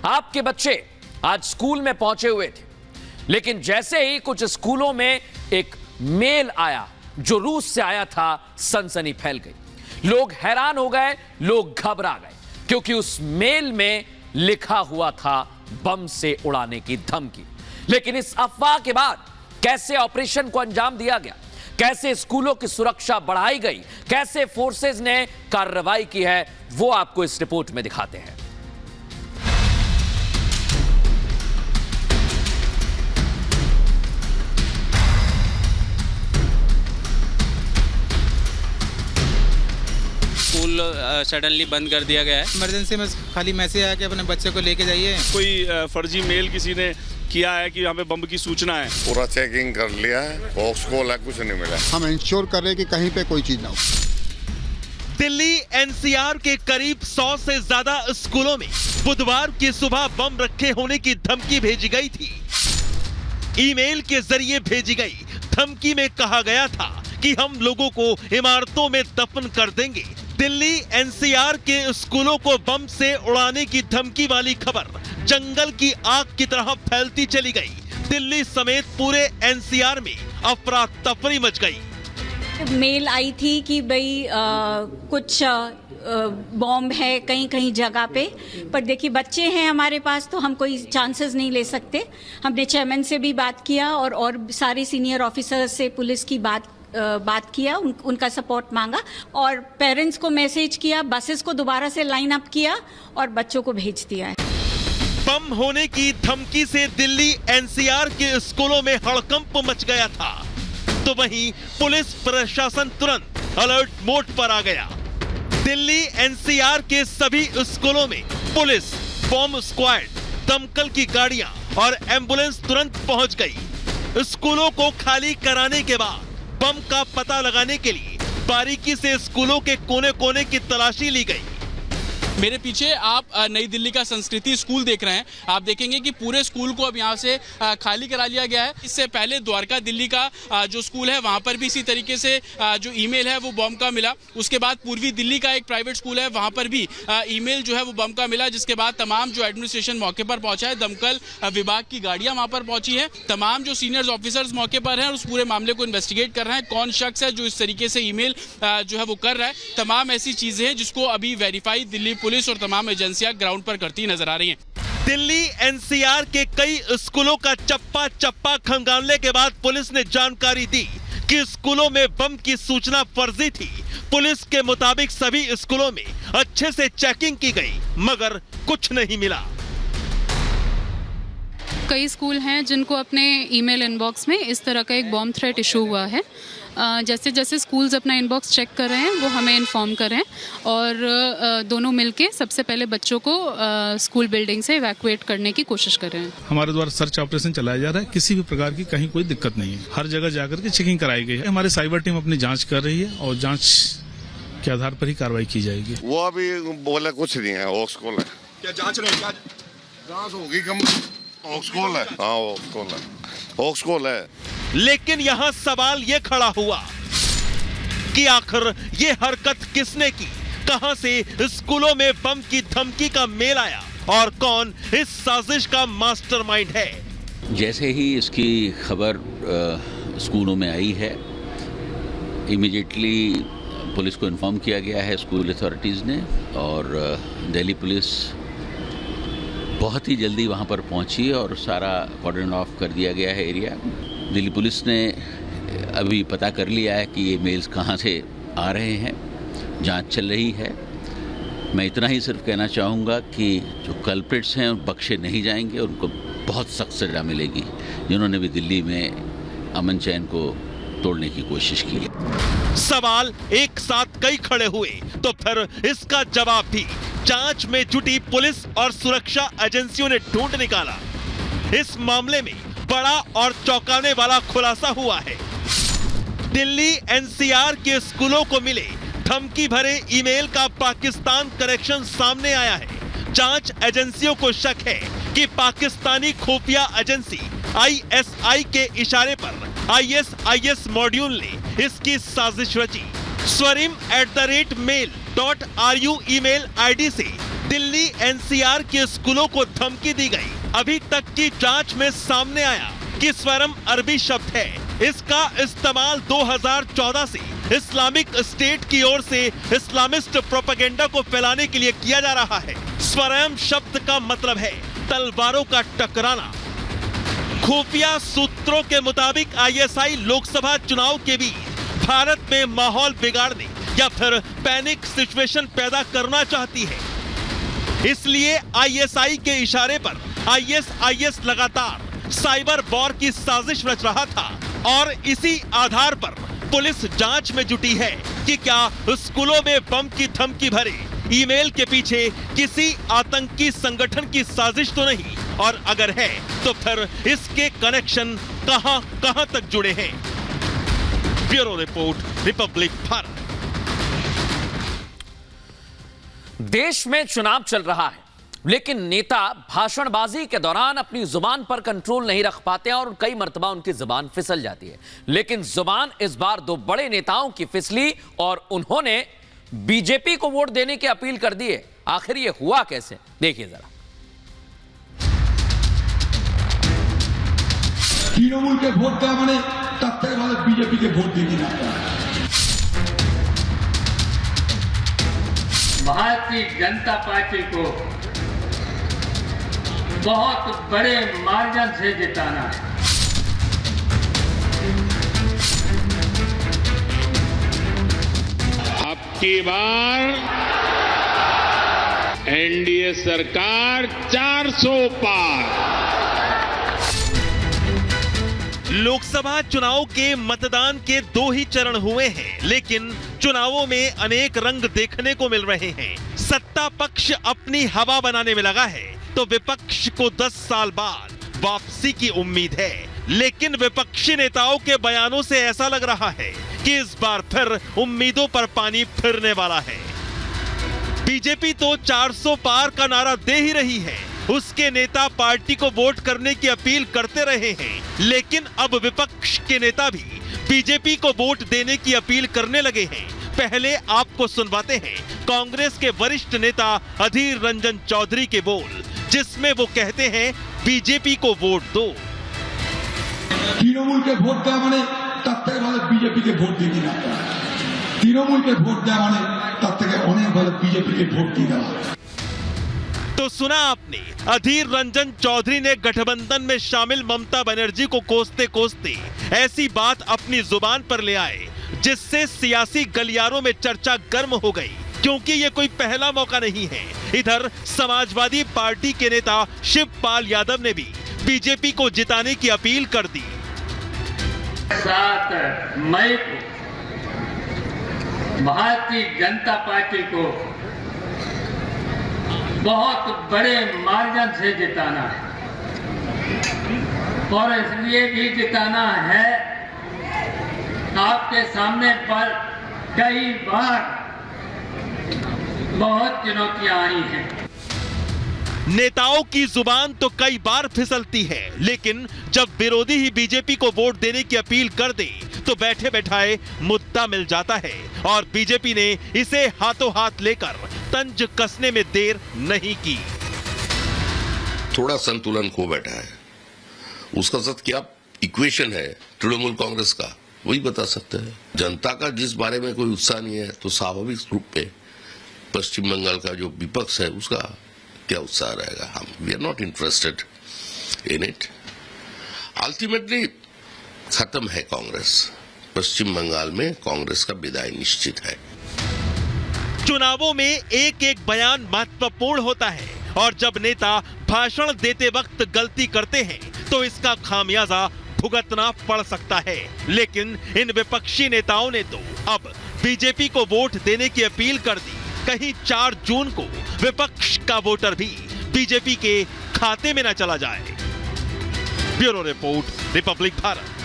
आपके बच्चे आज स्कूल में पहुंचे हुए थे, लेकिन जैसे ही कुछ स्कूलों में एक मेल आया जो रूस से आया था, सनसनी फैल गई। लोग हैरान हो गए, लोग घबरा गए, क्योंकि उस मेल में लिखा हुआ था बम से उड़ाने की धमकी। लेकिन इस अफवाह के बाद कैसे ऑपरेशन को अंजाम दिया गया, कैसे स्कूलों की सुरक्षा बढ़ाई गई, कैसे फोर्सेज ने कार्रवाई की है, वो आपको इस रिपोर्ट में दिखाते हैं। स्कूल सडनली बंद कर दिया गया है। इमरजेंसी में खाली मैसेज आया कि अपने बच्चे को लेके जाइए। कोई फर्जी मेल किसी ने किया है कि यहाँ पे बम की सूचना है। पूरा चेकिंग कर लिया है, बॉक्स खोला, कुछ नहीं मिला। हम इंश्योर कर रहे हैं कि कहीं पे कोई चीज ना हो। दिल्ली एनसीआर के करीब 100 से ज्यादा स्कूलों में बुधवार की सुबह बम रखे होने की धमकी भेजी गई थी। ईमेल के जरिए भेजी गई धमकी में कहा गया था कि हम लोगों को इमारतों में दफन कर देंगे। दिल्ली एनसीआर के स्कूलों को बम से उड़ाने की धमकी वाली खबर जंगल की आग की तरह फैलती चली गई। दिल्ली समेत पूरे एनसीआर में अफरा तफरी मच गई। मेल आई थी कि भाई कुछ बॉम्ब है कहीं कहीं जगह पे, पर देखिए बच्चे हैं हमारे पास तो हम कोई चांसेस नहीं ले सकते। हमने चेयरमैन से भी बात किया और सारे सीनियर ऑफिसर्स से पुलिस की बात किया, उनका सपोर्ट मांगा और पेरेंट्स को मैसेज किया, बसेस को दोबारा से लाइन अप किया और बच्चों को भेज दिया है। बम होने की धमकी से दिल्ली एनसीआर के स्कूलों में हड़कंप मच गया था, तो वहीं पुलिस प्रशासन तुरंत अलर्ट मोड पर आ गया। दिल्ली एनसीआर के सभी स्कूलों में पुलिस, बॉम्ब स्क्वाड, दमकल की गाड़ियां और एम्बुलेंस तुरंत पहुंच गई। स्कूलों को खाली कराने के बाद बम का पता लगाने के लिए बारीकी से स्कूलों के कोने कोने की तलाशी ली गई। मेरे पीछे आप नई दिल्ली का संस्कृति स्कूल देख रहे हैं। आप देखेंगे कि पूरे स्कूल को अब यहाँ से खाली करा लिया गया है। इससे पहले द्वारका दिल्ली का जो स्कूल है वहाँ पर भी इसी तरीके से जो ईमेल है वो बम का मिला। उसके बाद पूर्वी दिल्ली का एक प्राइवेट स्कूल है, वहाँ पर भी ईमेल जो है वो बम का मिला, जिसके बाद तमाम जो एडमिनिस्ट्रेशन मौके पर पहुंचा है, दमकल विभाग की गाड़ियाँ वहाँ पर पहुंची है, तमाम जो सीनियर ऑफिसर्स मौके पर हैं और उस पूरे मामले को इन्वेस्टिगेट कर रहे हैं। कौन शख्स है जो इस तरीके से ईमेल जो है वो कर रहा है, तमाम ऐसी चीजें हैं जिसको अभी वेरीफाई दिल्ली पुलिस और तमाम एजेंसियां ग्राउंड पर करती नजर आ रही हैं। दिल्ली एनसीआर के कई स्कूलों का चप्पा चप्पा खंगालने के बाद पुलिस ने जानकारी दी कि स्कूलों में बम की सूचना फर्जी थी। पुलिस के मुताबिक सभी स्कूलों में अच्छे से चेकिंग की गई, मगर कुछ नहीं मिला। कई स्कूल हैं जिनको अपने ईमेल इनबॉक्स में इस तरह का एक बॉम्ब थ्रेट इशू हुआ है। जैसे जैसे स्कूल्स अपना इनबॉक्स चेक कर रहे हैं वो हमें इन्फॉर्म कर रहे हैं और दोनों मिलके सबसे पहले बच्चों को स्कूल बिल्डिंग से इवैक्यूएट करने की कोशिश कर रहे हैं। हमारे द्वारा सर्च ऑपरेशन चलाया जा रहा है, किसी भी प्रकार की कहीं कोई दिक्कत नहीं है। हर जगह जाकर के चेकिंग कराई गई है। हमारी साइबर टीम अपनी जांच कर रही है और जांच के आधार पर ही कार्रवाई की जाएगी। वो अभी बोला कुछ नहीं है, ऑक्सकोल है। क्या जांच नहीं? जांच होगी कम। ऑक्सकोल है, हाँ ऑक्सकोल है, ऑक्सकोल है। लेकिन यहाँ सवाल ये खड़ा हुआ कि आखिर ये हरकत किसने की, कहां से स्कूलों में बम की धमकी का मेल आया और कौन इस साजिश का मास्टरमाइंड है। जैसे ही इसकी खबर स्कूलों में आई है, इमीडिएटली पुलिस को इन्फॉर्म किया गया है, स्कूल अथॉरिटीज़ ने, और दिल्ली पुलिस बहुत ही जल्दी वहां पर पहुंची और सारा कॉर्डन ऑफ कर दिया गया है एरिया। दिल्ली पुलिस ने अभी पता कर लिया है कि ये मेल्स कहाँ से आ रहे हैं, जांच चल रही है। मैं इतना ही सिर्फ कहना चाहूँगा कि जो कल्प्रिट्स हैं बख्शे नहीं जाएंगे, उनको बहुत सख्त सजा मिलेगी, जिन्होंने भी दिल्ली में अमन चैन को तोड़ने की कोशिश की है। सवाल एक साथ कई खड़े हुए तो फिर इसका जवाब भी जांच में जुटी पुलिस और सुरक्षा एजेंसियों ने ढूंढ निकाला। इस मामले में बड़ा और चौंकाने वाला खुलासा हुआ है। दिल्ली एनसीआर के स्कूलों को मिले धमकी भरे ईमेल का पाकिस्तान कनेक्शन सामने आया है। जांच एजेंसियों को शक है कि पाकिस्तानी खुफिया एजेंसी आईएसआई के इशारे पर आईएसआईएस मॉड्यूल ने इसकी साजिश रची। swrim@mail.ru ईमेल आईडी से दिल्ली एनसीआर के स्कूलों को धमकी दी गई। अभी तक की जांच में सामने आया कि स्वरम अरबी शब्द है। इसका इस्तेमाल 2014 से इस्लामिक स्टेट की ओर से इस्लामिस्ट प्रोपेगेंडा को फैलाने के लिए किया जा रहा है। स्वरम शब्द का मतलब है तलवारों का टकराना। खुफिया सूत्रों के मुताबिक आईएसआई लोकसभा चुनाव के बीच भारत में माहौल बिगाड़ने या फिर पैनिक सिचुएशन पैदा करना चाहती है। इसलिए आईएसआई के इशारे पर आईएसआईएस लगातार साइबर वॉर की साजिश रच रहा था और इसी आधार पर पुलिस जांच में जुटी है कि क्या स्कूलों में बम की धमकी भरे ईमेल के पीछे किसी आतंकी संगठन की साजिश तो नहीं, और अगर है तो फिर इसके कनेक्शन कहां तक जुड़े हैं। Bureau report, Republic Bharat. देश में चुनाव चल रहा है, लेकिन नेता भाषणबाजी के दौरान अपनी जुबान पर कंट्रोल नहीं रख पाते हैं और कई मर्तबा उनकी जुबान फिसल जाती है। लेकिन जुबान इस बार दो बड़े नेताओं की फिसली और उन्होंने बीजेपी को वोट देने की अपील कर दी है। आखिर ये हुआ कैसे, देखिए जरा। तृणमूल के वोट देওয়া মানে তার থেকে ভালো বিজেপি কে ভোট দিয়ে কিনা। भारतीय जनता पार्टी को बहुत बड़े मार्जिन से जिताना है। अब की बार एनडीए सरकार 400 पार। लोकसभा चुनाव के मतदान के 2 ही चरण हुए हैं, लेकिन चुनावों में अनेक रंग देखने को मिल रहे हैं। सत्ता पक्ष अपनी हवा बनाने में लगा है तो विपक्ष को 10 साल बाद वापसी की उम्मीद है। लेकिन विपक्षी नेताओं के बयानों से ऐसा लग रहा है कि इस बार फिर उम्मीदों पर पानी फिरने वाला है। बीजेपी तो 400 पार का नारा दे ही रही है, उसके नेता पार्टी को वोट करने की अपील करते रहे हैं, लेकिन अब विपक्ष के नेता भी बीजेपी को वोट देने की अपील करने लगे हैं। पहले आपको सुनवाते हैं कांग्रेस के वरिष्ठ नेता अधीर रंजन चौधरी के बोल, जिसमें वो कहते हैं बीजेपी को वोट दो। तृणमूल के वोट देওয়া মানে তার থেকে ভালো বিজেপি কে ভোট দিয়ে কিনা। তৃণমূল के वोट দেওয়া মানে তার থেকে অনেক ভালো বিজেপি কে ভোট দিয়ে দেওয়া। तो सुना आपने, अधीर रंजन चौधरी ने गठबंधन में शामिल ममता बनर्जी को कोसते कोसते ऐसी बात अपनी जुबान पर ले आए जिससे सियासी गलियारों में चर्चा गर्म हो गई, क्योंकि ये कोई पहला मौका नहीं है। इधर समाजवादी पार्टी के नेता शिवपाल यादव ने भी बीजेपी को जिताने की अपील कर दी। 7 मई को भारतीय जनता पार्टी को बहुत बड़े मार्जिन से जिताना है, और इसलिए भी जिताना है आपके सामने पर कई बार बहुत चुनौतियां आई हैं। नेताओं की जुबान तो कई बार फिसलती है, लेकिन जब विरोधी ही बीजेपी को वोट देने की अपील कर दे तो बैठे बैठाए मुद्दा मिल जाता है, और बीजेपी ने इसे हाथों हाथ लेकर तंज कसने में देर नहीं की। थोड़ा संतुलन खो बैठा है, उसका साथ क्या इक्वेशन है तृणमूल कांग्रेस का, वही बता सकते हैं। जनता का जिस बारे में कोई उत्साह नहीं है तो स्वाभाविक रूप में पश्चिम बंगाल का जो विपक्ष है उसका क्या उत्साह रहेगा। हम we are not interested in it. Ultimately खत्म है कांग्रेस, पश्चिम बंगाल में कांग्रेस का विदाई निश्चित है। चुनावों में एक एक बयान महत्वपूर्ण होता है, और जब नेता भाषण देते वक्त गलती करते हैं तो इसका खामियाजा भुगतना पड़ सकता है। लेकिन इन विपक्षी नेताओं ने तो अब बीजेपी को वोट देने की अपील कर दी। कहीं 4 जून को विपक्ष का वोटर भी बीजेपी के खाते में न चला जाए। Bureau report, Republic Bharat.